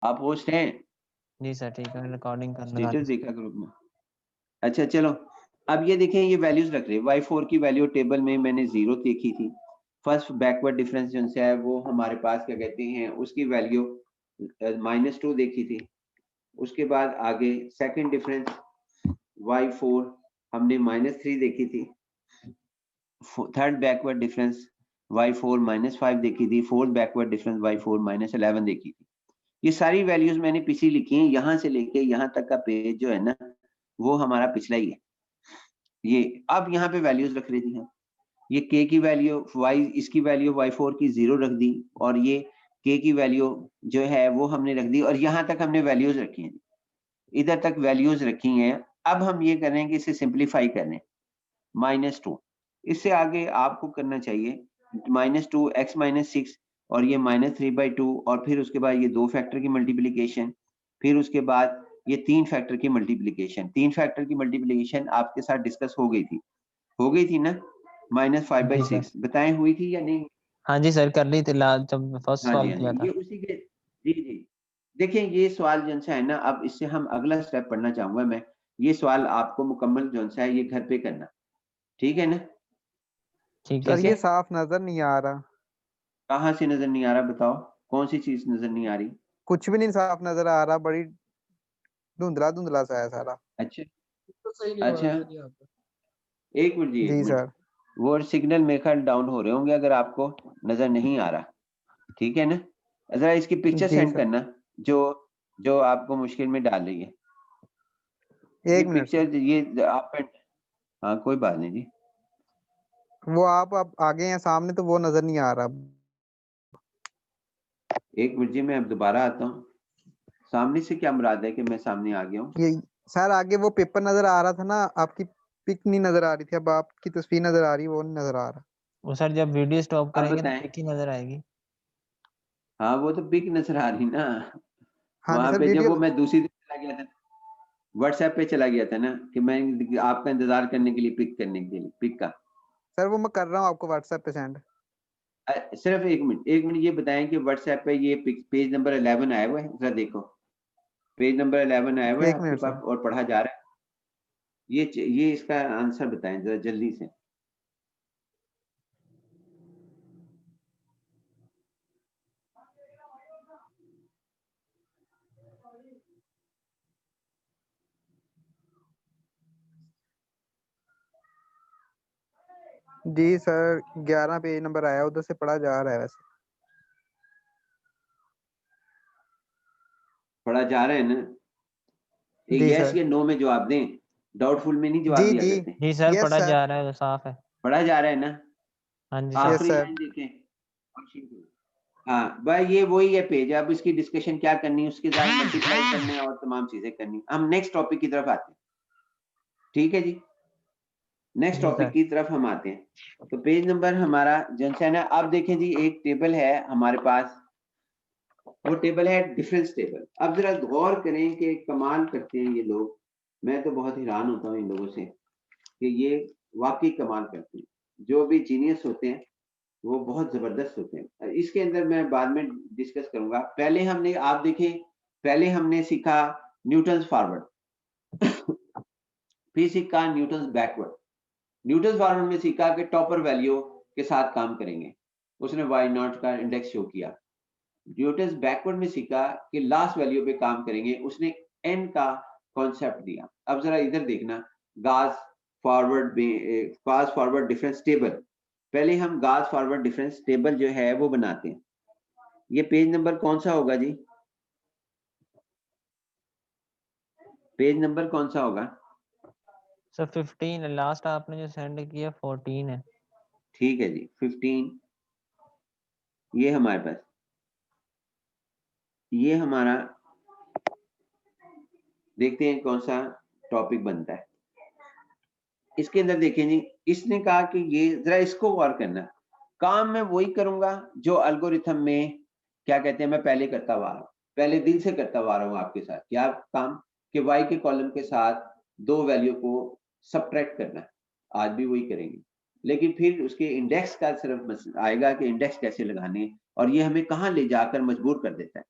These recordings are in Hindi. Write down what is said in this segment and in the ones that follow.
आप होस्ट हैं? जी सर ठीक है, रिकॉर्डिंग करना स्टेटस देखा ग्रुप में। अच्छा चलो, अब ये देखें ये वैल्यूज रख रहे हैं। y4 की वैल्यू टेबल में मैंने 0 देखी थी। फर्स्ट बैकवर्ड डिफरेंस जो है वो हमारे पास क्या कहते हैं, उसकी वैल्यू -2 देखी थी। उसके बाद आगे सेकंड डिफरेंस y4 हमने -3 देखी थी। थर्ड बैकवर्ड डिफरेंस y4 -5 देखी थी। फोर्थ बैकवर्ड डिफरेंस y4 -11 देखी थी। ये सारी वैल्यूज मैंने पिछली लिखी हैं। यहाँ से लेके यहाँ तक का पेज जो है ना, वो हमारा पिछला ही है। ये अब यहाँ पे वैल्यूज रख रही थी हम। ये k की वैल्यू y, इसकी वैल्यू y4 की 0 रख दी, और ये k की वैल्यू जो है वो हमने रख दी, और यहाँ तक हमने वैल्यूज रखी हैं। इधर तक वैल्यूज रखी हैं। अब हम ये कर रहे हैं कि इसे सिंप्लीफाई कर लें। -2 इससे आगे आपको करना चाहिए -2 x-6 और ये -3/2, और फिर उसके बाद ये 2 फैक्टर की मल्टीप्लिकेशन, फिर उसके बाद ये 3 फैक्टर की मल्टीप्लिकेशन। 3 फैक्टर की मल्टीप्लिकेशन आपके साथ डिस्कस हो गई थी ना? जी सर। -5/6 बताएं हुई थी या नहीं? हाँ जी सर, कर ली थी जब फर्स्ट हाँ जी, सॉल्व हाँ किया जी, था। ये उसी के जी, जी। देखिए ये सवाल जो सा है ना, अब इससे हम अगला स्टेप पढ़ना चाहूँगा मैं। ये सवाल आपको मुकम्मल जो सा है ये घर पे करना, ठीक है ना? ठीक है सर ठीक ये है? साफ नजर नहीं आ रहा। कहाँ से नज़र नहीं आ रहा बताओ? कौन-सी चीज़ नज़र नहीं आ रही? कुछ भी नहीं साफ नजर आ रहा, बड़ी धुंधला धुंधला सा है सारा। अच्छा, तो सही नहीं हो रहा अच्छा। सर यहाँ पे। 1 मिनट जी, 1 जी मिनट। सर। वो सिग्नल मेरे ख्याल डाउन हो रहे होंगे अगर आपको नज़र नहीं आ रहा, ठीक है ना? ज़रा इसकी पिक्चर जी सेंड सर, करना जो जो आपको मुश्किल में डाल रही है। ये 1 मिनट सर। पिक्चर ये आप हाँ, कोई बात नहीं जी। वो आप आगे हैं सामने तो वो नजर नहीं आ रहा। 1 मिनट जी, मैं अब दोबारा आता हूँ। सामने से क्या मुराद है कि मैं सामने आ गया हूँ? ये सर आगे वो पेपर नजर आ रहा था ना, आपकी पिक नहीं नजर आ रही थी, अब आपकी तस्वीर नजर आ रही है, वो नहीं नजर आ रहा। वो सर जब वीडियो स्टॉप अब करेंगे तो बताएं। पिक ही नजर आएगी। हाँ, वो तो पिक नज़र आ रही ना। हाँ जी वहाँ सर, पे जब वीडियो। वो मैं दूसरी तरफ चला गया था, व्हाट्सएप पे चला गया था ना, कि मैं आपका इंतज़ार करने के लिए पिक का। सर वो मैं कर रहा हूँ आपको व्हाट्सएप पे सेंड। सिर्फ 1 मिनट ये बताएं कि व्हाट्सएप पे ये पेज नंबर 11 आया हुआ है, जरा देखो। पेज नंबर 11 आया हुआ है 1 आपके मिनट पास सर। और पढ़ा जा रहा है। ये इसका आंसर बताएं जरा जल्दी से। जी सर 11 पेज नंबर आया, उधर से पढ़ा जा रहा है वैसे। पढ़ा जा रहा है ना? जी यस सर। या नो में जवाब दें, डाउटफुल में नहीं जवाब जी दिया जी। करते। जी सर, यस पढ़ा सर। जा रहा है, साफ है। पढ़ा जा रहा है ना? हाँ जी सर। यस आखिरी सर। लाइन देखें। हाँ भाई, ये वही है पेज। अब इसकी डिस्कशन क्या करनी है, उसके साथ मल्टीप्लाई करना है और तमाम चीजें करनी है। हम नेक्स्ट टॉपिक की तरफ आते हैं, ठीक है जी? नेक्स्ट जी टॉपिक सर। की तरफ हम आते हैं। तो पेज नंबर हमारा जंक्शन है। अब देखें जी, एक टेबल है हमारे पास, वो टेबल है डिफरेंस टेबल। अब जरा गौर करें कि कमाल करते हैं ये लोग। मैं तो बहुत हैरान होता हूँ इन लोगों से कि ये वाकई कमाल करते हैं। जो भी जीनियस होते हैं वो बहुत जबरदस्त होते हैं। इसके अंदर मैं बाद में डिस्कस करूंगा। पहले हमने, आप देखें, पहले हमने सीखा न्यूटन्स फॉरवर्ड, फिर सीखा न्यूटन्स बैकवर्ड। न्यूटन फॉर्मूला में सीखा कि टॉपर वैल्यू के साथ काम करेंगे, उसने वाई नॉट का इंडेक्स शो किया। न्यूटन बैकवर्ड में सीखा कि लास्ट वैल्यू पे काम करेंगे, उसने एन का कॉन्सेप्ट दिया। अब जरा इधर देखना, गास फॉरवर्ड डिफरेंस टेबल। पहले हम गास फॉरवर्ड डिफरेंस टेबल जो है वो बनाते हैं। ये पेज नंबर कौन सा होगा जी? पेज नंबर कौन सा होगा? सर 15 लास्ट आपने जो सेंड किया 14 है। ठीक है जी, 15 ये हमारे पास, ये हमारा, देखते हैं कौन सा टॉपिक बनता है। इसके अंदर देखें जी, इसने कहा कि ये जरा इसको गौर करना, काम मैं वही करूंगा जो एल्गोरिथम में क्या कहते हैं मैं पहले करता हुआ रहा हूं, पहले दिन से करता हुआ रहा हूं आपके साथ। क्या काम? कि y के कॉलम के साथ दो वैल्यू को सब्ट्रैक्ट करना है। आज भी वही करेंगे, लेकिन फिर उसके इंडेक्स का सिर्फ आएगा कि इंडेक्स कैसे लगाने हैं, और ये हमें कहाँ ले जाकर मजबूर कर देता है।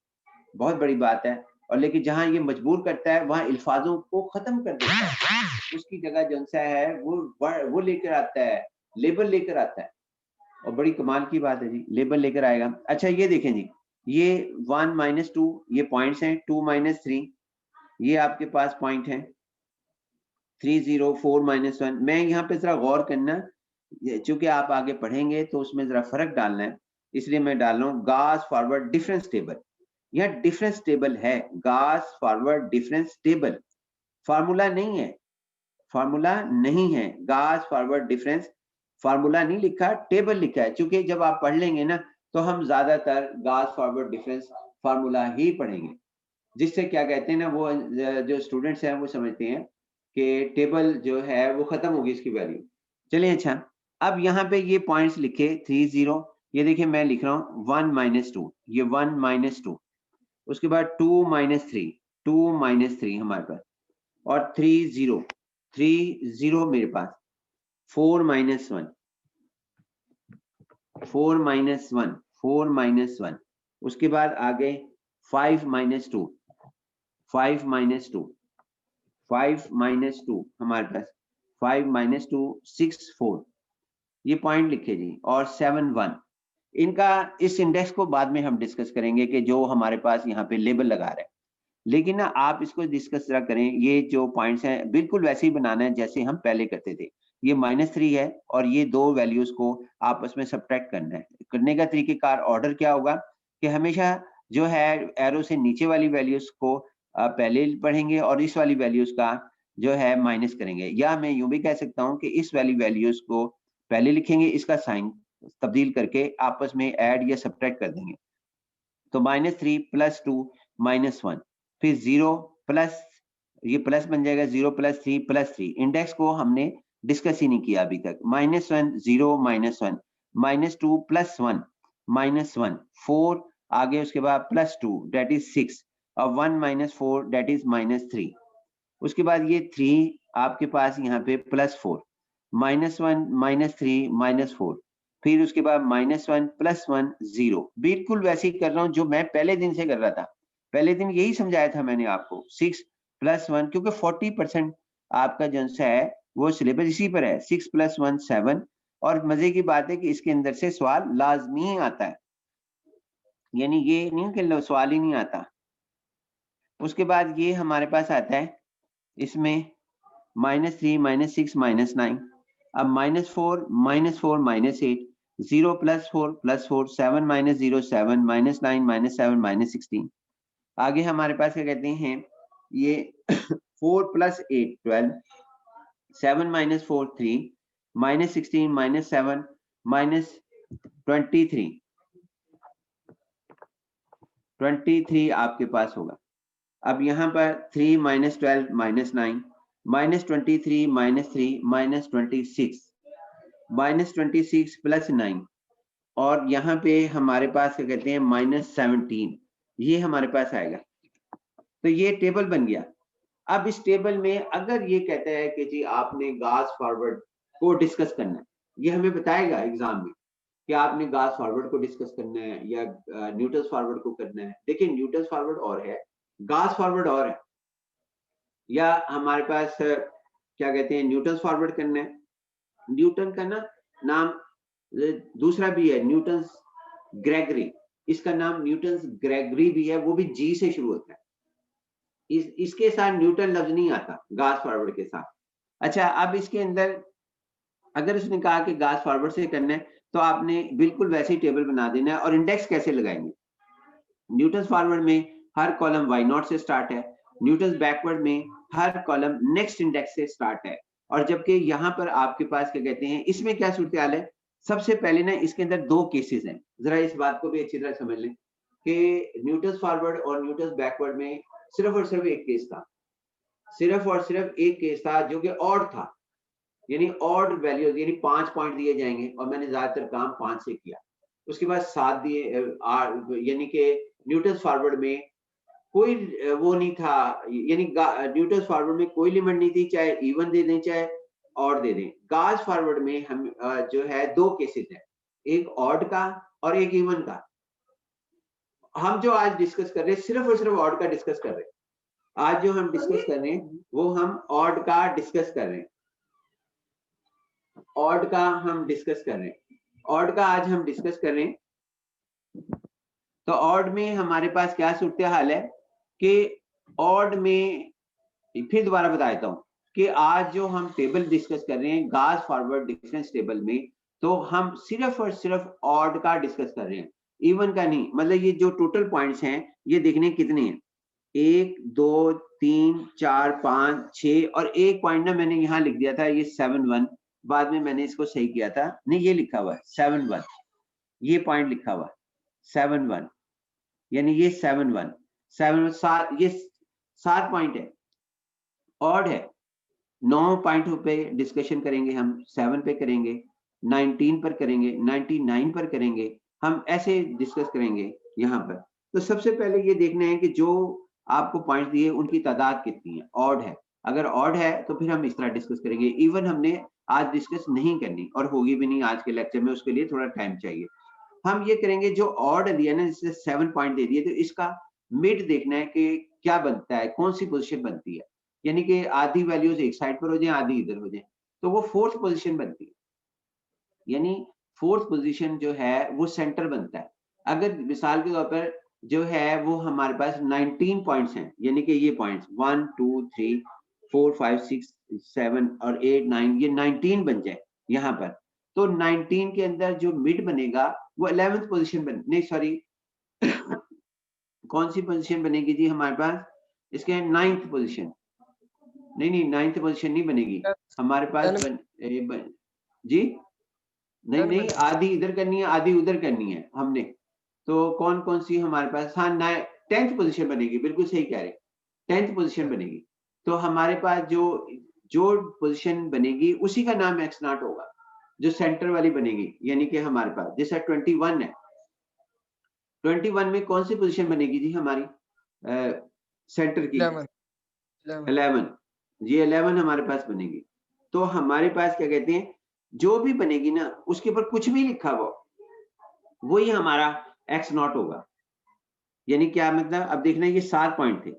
बहुत बड़ी बात है। और लेकिन जहाँ ये मजबूर करता है वहाँ अल्फाजों को खत्म कर देता है, उसकी जगह जो सा है वो लेकर आता है, लेबल लेकर आता है। और बड़ी कमाल की बात है जी, लेबल लेकर आएगा। अच्छा ये देखें जी, ये 1 - 2 ये पॉइंट्स हैं, 2 - 3 ये आपके पास पॉइंट है, 3 0 4 -1। मैं यहाँ पे जरा गौर करना, चूंकि आप आगे पढ़ेंगे तो उसमें जरा फर्क डालना है, इसलिए मैं डाल रहा हूँ गास फॉरवर्ड डिफरेंस टेबल। यह डिफरेंस टेबल है, गास फॉरवर्ड डिफरेंस टेबल, फार्मूला नहीं है, फार्मूला नहीं है। गास फॉरवर्ड डिफरेंस फार्मूला नहीं लिखा, टेबल लिखा है। चूंकि जब आप पढ़ लेंगे ना तो हम ज्यादातर गास फॉरवर्ड डिफरेंस फार्मूला ही पढ़ेंगे, जिससे क्या कहते हैं ना, वो जो स्टूडेंट्स हैं वो समझते हैं कि टेबल जो है वो खत्म होगी इसकी वैल्यू। चलिए अच्छा, अब यहाँ पे ये पॉइंट्स लिखे 3 0, ये देखिए मैं लिख रहा हूँ 1 - 2, ये 1 - 2, उसके बाद 2 - 3, 2 - 3 हमारे पास, और 3 0, 3 0 मेरे पास, 4 - 1, 4 - 1, 4 - 1, उसके बाद आगे 5 - 2, 5 - 2, 5 - 2 हमारे पास, 5 - 2 6 4, ये पॉइंट लिखे जी, और 7 1। इनका इस इंडेक्स को बाद में हम डिस्कस करेंगे कि जो हमारे पास यहाँ पे लेबल लगा रहे हैं, लेकिन ना आप इसको डिस्कस जरा करें। ये जो पॉइंट्स हैं बिल्कुल वैसे ही बनाना है जैसे हम पहले करते थे। ये -3 है और ये दो वैल्यूज को आपस में सब्ट्रैक्ट करना है। करने का तरीकेकार ऑर्डर क्या होगा कि हमेशा जो है एरो से नीचे वाली वैल्यूज को पहले पढ़ेंगे और इस वाली वैल्यूज का जो है माइनस करेंगे, या मैं यूं भी कह सकता हूं कि इस वाली वैल्यूज को पहले लिखेंगे, इसका साइन तब्दील करके आपस में ऐड या सब्ट्रैक्ट कर देंगे। तो -3 + 2 -1, फिर 0 प्लस, ये प्लस बन जाएगा, 0 + 3 + 3। इंडेक्स को हमने डिस्कस ही नहीं किया अभी तक। -1 0 -1, -2 + 1 -1, 4 आगे, उसके बाद +2 दैट इज 6, और 1 - 4 दैट इज -3। उसके बाद ये 3 आपके पास यहाँ पे +4, -1 -3 -4, फिर उसके बाद -1 + 1 0। बिल्कुल वैसे ही कर रहा हूँ जो मैं पहले दिन से कर रहा था। पहले दिन यही समझाया था मैंने आपको, 6 + 1, क्योंकि 40% आपका जो है वो सिलेबस इसी पर है। 6 + 1 7, और मजे की बात है कि इसके अंदर से सवाल लाजमी आता है, यानी ये नहीं कि सवाल ही नहीं आता। उसके बाद ये हमारे पास आता है इसमें -3 -6 -9, अब -4 -4 -8, 0 + 4 + 4, 7 - 0 7, -9 -7 -16। आगे हमारे पास क्या कहते हैं, ये 4 + 8 12, 7 - 4 3, -16 -7 -23, 23 आपके पास होगा। अब यहाँ पर 3 - 12 -9, -23 -3 -26, -26 + 9, और यहाँ पे हमारे पास क्या कहते हैं -17, ये हमारे पास आएगा। तो ये टेबल बन गया। अब इस टेबल में अगर ये कहता है कि जी आपने गास फॉरवर्ड को डिस्कस करना है, ये हमें बताएगा एग्जाम में कि आपने गास फॉरवर्ड को डिस्कस करना है या न्यूटन फॉरवर्ड को करना है। देखिए न्यूटन फॉरवर्ड और है, गास फॉरवर्ड और है, या हमारे पास क्या कहते हैं न्यूटन फॉरवर्ड करना है। न्यूटन का ना नाम दूसरा भी है, न्यूटन ग्रेगरी, इसका नाम न्यूटन ग्रेगरी भी है, वो भी जी से शुरू होता है। इसके साथ न्यूटन लफ्ज नहीं आता गास फॉरवर्ड के साथ। अच्छा, अब इसके अंदर अगर उसने कहा कि गास फॉरवर्ड से करना है तो आपने बिल्कुल वैसे ही टेबल बना देना है। और इंडेक्स कैसे लगाएंगे, न्यूटन फॉरवर्ड में हर कॉलम y0 से स्टार्ट है, न्यूटन बैकवर्ड में हर कॉलम नेक्स्ट इंडेक्स से स्टार्ट है। और जबकि यहाँ पर आपके पास क्या कहते हैं, इसमें क्या सूरत है, सबसे पहले ना इसके अंदर दो केसेस हैं, जरा इस बात को भी अच्छी तरह समझ लें कि न्यूटन फॉरवर्ड और न्यूटन बैकवर्ड में सिर्फ और सिर्फ एक केस था, सिर्फ और सिर्फ एक केस था जो कि ऑड था, यानी ऑड वैल्यू, यानी 5 पॉइंट दिए जाएंगे और मैंने ज्यादातर काम 5 से किया। उसके बाद 7 दिए, यानी कि न्यूटन फॉरवर्ड में कोई वो नहीं था, यानी न्यूटन फॉरवर्ड में कोई लिमिट नहीं थी, चाहे इवन दे दें चाहे ऑड दे दें। गास फॉरवर्ड में हम जो है दो केसेस है, एक ऑड का और एक इवन का। हम जो आज डिस्कस कर रहे हैं सिर्फ और सिर्फ ऑड का डिस्कस कर रहे हैं। आज जो हम डिस्कस कर रहे हैं वो हम ऑड का डिस्कस कर रहे हैं, ऑड का हम डिस्कस कर रहे हैं, ऑड का आज हम डिस्कस कर रहे हैं। तो ऑड में हमारे पास क्या सूरत हाल है कि ऑड में, फिर दोबारा बता देता हूँ कि आज जो हम टेबल डिस्कस कर रहे हैं गाज फॉरवर्ड डिफरेंस टेबल में, तो हम सिर्फ और सिर्फ ऑड का डिस्कस कर रहे हैं, इवन का नहीं। मतलब ये जो टोटल पॉइंट्स हैं ये देखने कितने हैं, 1 2 3 4 5 6 और एक पॉइंट ना मैंने यहाँ लिख दिया था ये 7-1, बाद में मैंने इसको सही किया था, नहीं ये लिखा हुआ है 7-1, ये पॉइंट लिखा हुआ है 7-1, यानी ये 7-1 7 ये 7 पॉइंट है, ऑड है। 9 पॉइंट पे डिस्कशन करेंगे हम, 7 पे करेंगे, 19 पर करेंगे, 99 पर करेंगे, हम ऐसे डिस्कस करेंगे यहाँ पर। तो सबसे पहले ये देखना है कि जो आपको पॉइंट दिए उनकी तादाद कितनी है, ऑड है। अगर ऑड है तो फिर हम इस तरह डिस्कस करेंगे। इवन हमने आज डिस्कस नहीं करनी और होगी भी नहीं आज के लेक्चर में, उसके लिए थोड़ा टाइम चाहिए। हम ये करेंगे जो ऑड दिया ना, जैसे 7 पॉइंट दे दिए, तो इसका मिड देखना है कि क्या बनता है, कौन सी पोजीशन बनती है, यानी कि आधी वैल्यूज एक साइड पर हो जाए आधी इधर हो जाए, तो वो फोर्थ पोजीशन बनती है। यानी फोर्थ पोजीशन जो है वो सेंटर बनता है। अगर मिसाल के तौर पर जो है वो हमारे पास 19 पॉइंट्स हैं, यानी कि ये पॉइंट्स 1 2 3 4 5 6 7 और 8 9, ये 19 बन जाए यहाँ पर, तो 19 के अंदर जो मिड बनेगा वो 11th पोजीशन बन, नहीं सॉरी कौन सी पोजीशन बनेगी जी हमारे पास, इसके 9th पोजीशन, नहीं 9th पोजीशन नहीं बनेगी हमारे पास जी नहीं आधी इधर करनी है आधी उधर करनी है हमने। तो कौन कौन सी हमारे पास, हाँ 10th पोजीशन बनेगी, बिल्कुल सही कह रहे, 10th पोजीशन बनेगी। तो हमारे पास जो पोजीशन बनेगी उसी का नाम एक्स नॉट होगा, जो सेंटर वाली बनेगी। यानी कि हमारे पास जैसा 21 है, 21 में कौन सी पोजीशन बनेगी जी हमारी सेंटर की, 11 जी 11 हमारे पास बनेगी। तो हमारे पास क्या कहते हैं, जो भी बनेगी ना उसके ऊपर कुछ भी लिखा हुआ वही हमारा एक्स नॉट होगा। यानी क्या मतलब, अब देखना ये 7 पॉइंट थे,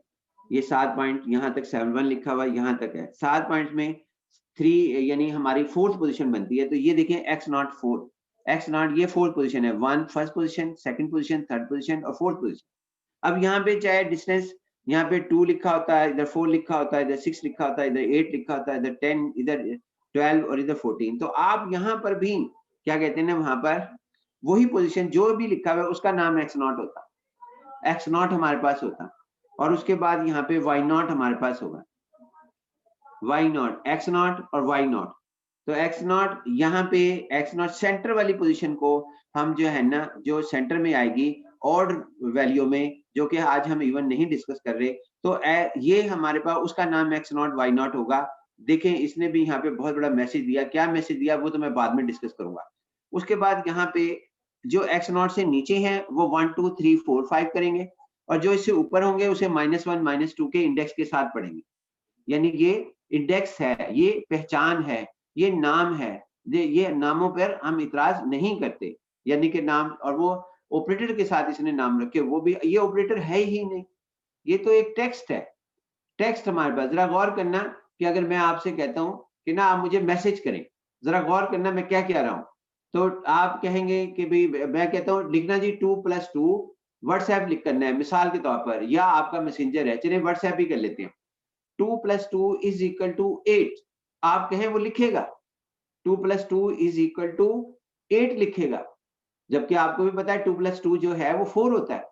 ये 7 पॉइंट यहाँ तक 7-1 लिखा हुआ यहाँ तक है, 7 पॉइंट में 3 यानी हमारी फोर्थ पोजीशन बनती है। तो ये देखें एक्स नॉट 4, एक्स नॉट ये फोर्थ पोजीशन है, 1 first position, second position, third position और फोर्थ पोजीशन। अब यहाँ पे चाहे डिस्टेंस यहाँ पे 2 लिखा होता है, इधर 4 लिखा होता है, इधर 6 लिखा होता है, इधर 8 लिखा होता है, इधर 10, इधर 12 और इधर 14, तो आप यहाँ पर भी क्या कहते हैं ना, वहां पर वही पोजीशन जो भी लिखा हुआ है उसका नाम एक्स नॉट होता, एक्स नॉट हमारे पास होता। और उसके बाद यहाँ पे वाई नॉट हमारे पास होगा, वाई नॉट, एक्स नॉट और वाई नॉट। तो एक्स नॉट यहाँ पे, एक्स नॉट सेंटर वाली पोजीशन को हम जो है ना, जो सेंटर में आएगी ऑड वैल्यू में, जो कि आज हम इवन नहीं डिस्कस कर रहे, तो ये हमारे पास उसका नाम एक्स नॉट वाई नॉट होगा। देखें इसने भी यहाँ पे बहुत बड़ा मैसेज दिया, क्या मैसेज दिया वो तो मैं बाद में डिस्कस करूंगा। उसके बाद यहाँ पे जो एक्स नॉट से नीचे हैं वो 1 2 3 4 5 करेंगे, और जो इससे ऊपर होंगे उसे -1 -2 के इंडेक्स के साथ पढ़ेंगे। यानी ये इंडेक्स है, ये पहचान है, ये नाम है, ये नामों पर हम इतराज नहीं करते। यानी कि नाम, और वो ऑपरेटर के साथ इसने नाम रखे, वो भी ये ऑपरेटर है ही नहीं, ये तो एक टेक्स्ट है, टेक्स्ट हमारे पास। जरा गौर करना कि अगर मैं आपसे कहता हूं कि ना आप मुझे मैसेज करें, जरा गौर करना मैं क्या कह रहा हूं। तो आप कहेंगे कि भाई मैं कहता हूं लिखना जी 2+2 व्हाट्सएप लिख करना है मिसाल के तौर पर, या आपका मैसेंजर है, चलिए व्हाट्सएप ही कर लेते हैं। 2+2 इज इक्वल टू 8, आप कहें वो लिखेगा 2+2 इज इक्वल टू 8 लिखेगा, जबकि आपको भी पता है 2+2 जो है वो 4 होता है,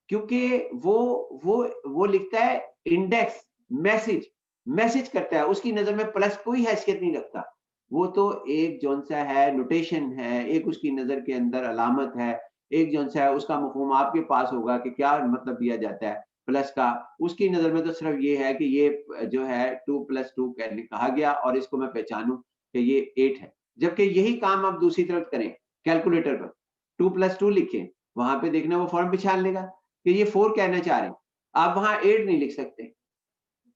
क्योंकि वो लिखता है इंडेक्स, मैसेज करता है, उसकी नजर में प्लस कोई हैसियत नहीं रखता, वो तो एक जौन सा है नोटेशन है, एक उसकी नजर के अंदर अलामत है, एक जौन सा है उसका मफहूम आपके पास होगा कि क्या मतलब दिया जाता है प्लस का। उसकी नजर में तो सिर्फ ये है कि ये जो है 2+2 कहा गया और इसको मैं पहचानूं कि ये 8 है। जबकि यही काम आप दूसरी तरफ करें, कैलकुलेटर पर 2+2 लिखें, वहां पे देखना वो फॉर्म पहचान लेगा कि ये 4 कहना चाह रहे हैं, आप वहां 8 नहीं लिख सकते।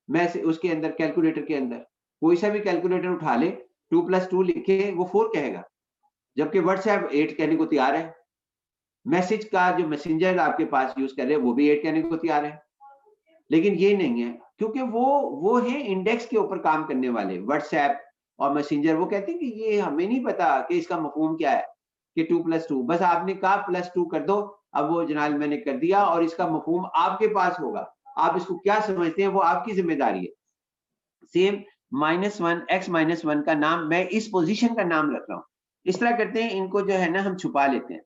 मैं उसके अंदर कैलकुलेटर के अंदर कोई सा भी कैलकुलेटर उठा ले, 2+2 लिखे वो 4 कहेगा, जबकि व्हाट्सएप 8 कहने को तैयार है। मैसेज का जो मैसेंजर आपके पास यूज कर रहे हैं वो भी ऐड करने को तैयार है, लेकिन ये नहीं है क्योंकि वो है इंडेक्स के ऊपर काम करने वाले व्हाट्सएप और मैसेंजर। वो कहते हैं कि ये हमें नहीं पता कि इसका मफहूम क्या है कि 2+2, बस आपने कहा +2 कर दो, अब वो जनाब मैंने कर दिया और इसका मफहूम आपके पास होगा, आप इसको क्या समझते हैं वो आपकी जिम्मेदारी है। सेम -1 x-1 का नाम मैं इस पोजीशन का नाम रख रहा हूँ। इस तरह करते हैं, इनको जो है ना हम छुपा लेते हैं।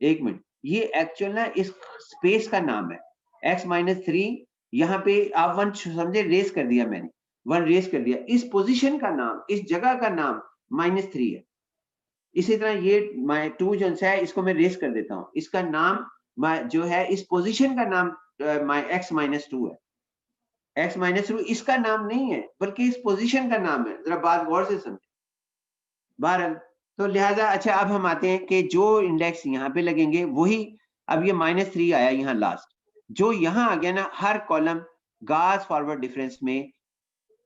1 मिनट, ये एक्चुअल ना इस स्पेस का नाम है x-3। यहाँ पे आप 1 समझे, रेस कर दिया मैंने, 1 रेस कर दिया। इस पोजीशन का नाम, इस जगह का नाम -3 है। इसी तरह ये 2 जो है इसको मैं रेस कर देता हूँ, इसका नाम जो है इस पोजीशन का नाम x-2 है। x-2 इसका नाम नहीं है बल्कि इस पोजीशन का नाम है। जरा बात गौर से समझे। बहरहाल तो लिहाजा अच्छा, अब हम आते हैं कि जो इंडेक्स यहाँ पे लगेंगे वही, अब ये -3 आया यहाँ लास्ट, जो यहाँ आ गया ना, हर कॉलम गास फॉरवर्ड डिफरेंस में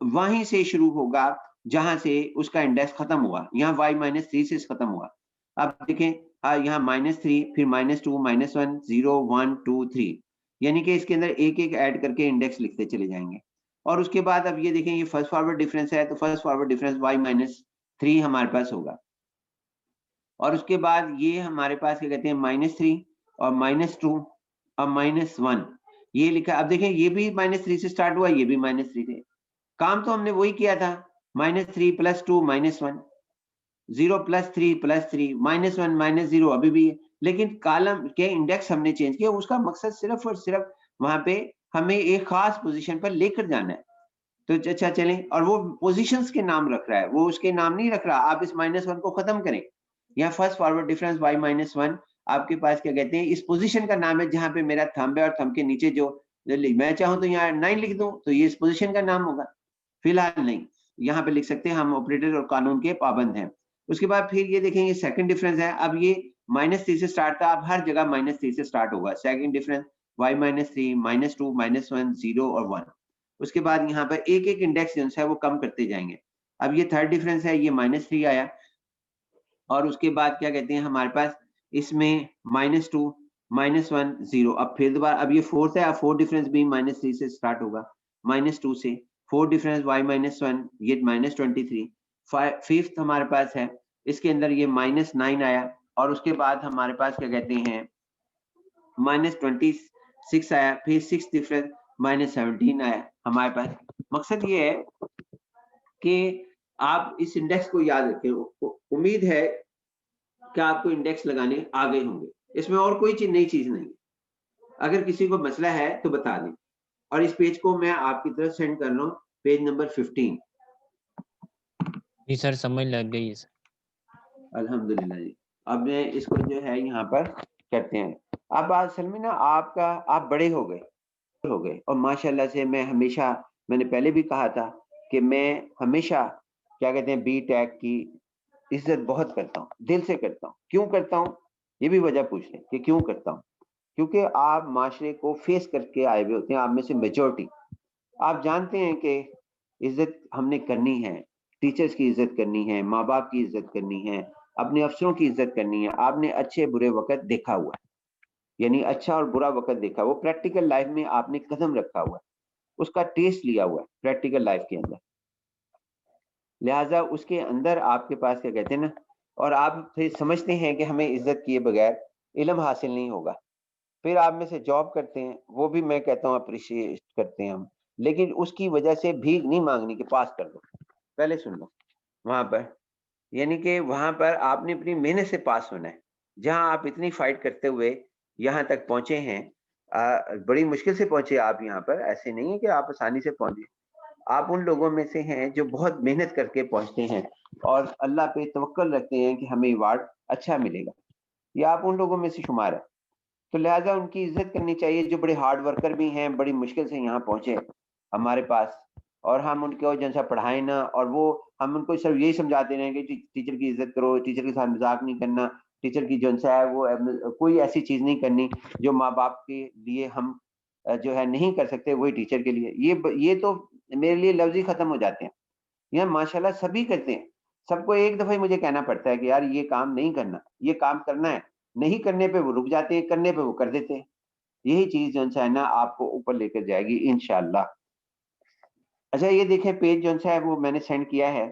वहीं से शुरू होगा जहां से उसका इंडेक्स खत्म हुआ। यहाँ y-3 से खत्म हुआ। अब देखें यहाँ -3, फिर -2, -1, 0, 1, 2, 3, यानी कि इसके अंदर एक एक ऐड करके इंडेक्स लिखते चले जाएंगे। और उसके बाद अब ये देखें, ये फर्स्ट फॉरवर्ड डिफरेंस है, तो फर्स्ट फॉरवर्ड डिफरेंस y-3 हमारे पास होगा। और उसके बाद ये हमारे पास क्या कहते हैं, -3 और -2 और -1 ये लिखा। अब देखें ये भी -3 से स्टार्ट हुआ, ये भी -3 से। काम तो हमने वही किया था, -3 + 2 -1, 0 + 3 + 3, -1 -0 अभी भी है, लेकिन कॉलम के इंडेक्स हमने चेंज किया। उसका मकसद सिर्फ और सिर्फ वहां पे हमें एक खास पोजीशन पर लेकर जाना है। तो अच्छा चलें, और वो पोजीशंस के नाम रख रहा है, वो उसके नाम नहीं रख रहा। आप इस -1 को खत्म करें। यहाँ फर्स्ट फॉरवर्ड डिफरेंस y-1 आपके पास क्या कहते हैं, इस पोजीशन का नाम है जहां पे मेरा थंब है, और थंब के नीचे जो मैं चाहूं तो यहाँ 9 लिख दूं, तो ये इस पोजीशन का नाम होगा। फिलहाल नहीं, यहाँ पे लिख सकते हैं, हम ऑपरेटर और कानून के पाबंद हैं। उसके बाद फिर ये देखेंगे सेकंड डिफरेंस है। अब ये -3 से स्टार्ट था, अब हर जगह -3 से स्टार्ट होगा। सेकंड डिफरेंस y-3, -2, -1, 0 और 1। उसके बाद यहाँ पर एक एक इंडेक्स जो है वो कम करते जाएंगे। अब ये थर्ड डिफरेंस है, ये -3 आया, और उसके बाद क्या कहते हैं हमारे पास इसमें -2, -1, 0। अब फिर दोबारा, अब ये फोर्थ है, अब फोर्थ डिफरेंस भी -3 से स्टार्ट होगा, -2 से। फोर्थ डिफरेंस y-1, ये -23। फिफ्थ हमारे पास है, इसके अंदर ये -9 आया, और उसके बाद हमारे पास क्या कहते हैं -26 आया, फिर सिक्स डिफरेंस -17 आया हमारे पास। मकसद ये है कि आप इस इंडेक्स को याद रखें। उम्मीद है कि आपको इंडेक्स लगाने आ गए होंगे, इसमें और कोई चीज नई चीज नहीं। अगर किसी को मसला है तो बता दें। और इस पेज को मैं आपकी तरफ सेंड कर रहा हूँ, पेज नंबर 15। जी सर, समझ लग गई है सर। अल्हम्दुलिल्लाह जी। अब मैं इसको जो है यहाँ पर करते हैं। अब असल में ना आप बड़े हो गए, और माशाल्लाह से मैंने पहले भी कहा था कि मैं हमेशा क्या कहते हैं बी.टेक की इज्जत बहुत करता हूँ, दिल से करता हूँ। क्यों करता हूँ, ये भी वजह पूछ लें कि क्यों करता हूँ। क्योंकि आप माशरे को फेस करके आए हुए होते हैं, आप में से मेजॉरिटी। आप जानते हैं कि इज्जत हमने करनी है, टीचर्स की इज्जत करनी है, माँ बाप की इज्जत करनी है, अपने अफसरों की इज्जत करनी है। आपने अच्छे बुरे वक्त देखा हुआ है, यानी अच्छा और बुरा वक्त देखा, वो प्रैक्टिकल लाइफ में आपने कदम रखा हुआ है, उसका टेस्ट लिया हुआ है प्रैक्टिकल लाइफ के अंदर। लिहाजा उसके अंदर आपके पास क्या कहते हैं ना, और आप फिर समझते हैं कि हमें इज्जत किए बगैर इल्म हासिल नहीं होगा। फिर आप में से जॉब करते हैं, वो भी मैं कहता हूँ अप्रिशिएट करते हैं हम, लेकिन उसकी वजह से भीख नहीं मांगनी कि पास कर दो। पहले सुन लो वहां पर, यानी कि वहां पर आपने अपनी मेहनत से पास होना है। जहां आप इतनी फाइट करते हुए यहाँ तक पहुंचे हैं, बड़ी मुश्किल से पहुंचे आप यहाँ पर, ऐसे नहीं है कि आप आसानी से पहुंचे। आप उन लोगों में से हैं जो बहुत मेहनत करके पहुंचते हैं और अल्लाह पे तवक्कल रखते हैं कि हमें अवार्ड अच्छा मिलेगा। ये आप उन लोगों में से शुमार है। तो लिहाजा उनकी इज्जत करनी चाहिए जो बड़े हार्ड वर्कर भी हैं, बड़ी मुश्किल से यहाँ पहुंचे हमारे पास, और हम उनको जैसा पढ़ाएं ना, और वो हम उनको सिर्फ यही समझाते रहे कि टीचर की इज्जत करो, टीचर के साथ मजाक नहीं करना, टीचर की जो है वो कोई ऐसी चीज नहीं करनी जो माँ बाप के लिए हम जो है नहीं कर सकते, वही टीचर के लिए। ये तो मेरे लिए लफ्ज ही खत्म हो जाते हैं। यहाँ माशाल्लाह सभी करते हैं, सबको एक दफा ही मुझे कहना पड़ता है कि यार ये काम नहीं करना, ये काम करना है। नहीं करने पे वो रुक जाते हैं, करने पे वो कर देते हैं। यही चीज जो है ना आपको ऊपर लेकर जाएगी इंशाल्लाह। अच्छा ये देखें पेज जो है वो मैंने सेंड किया है,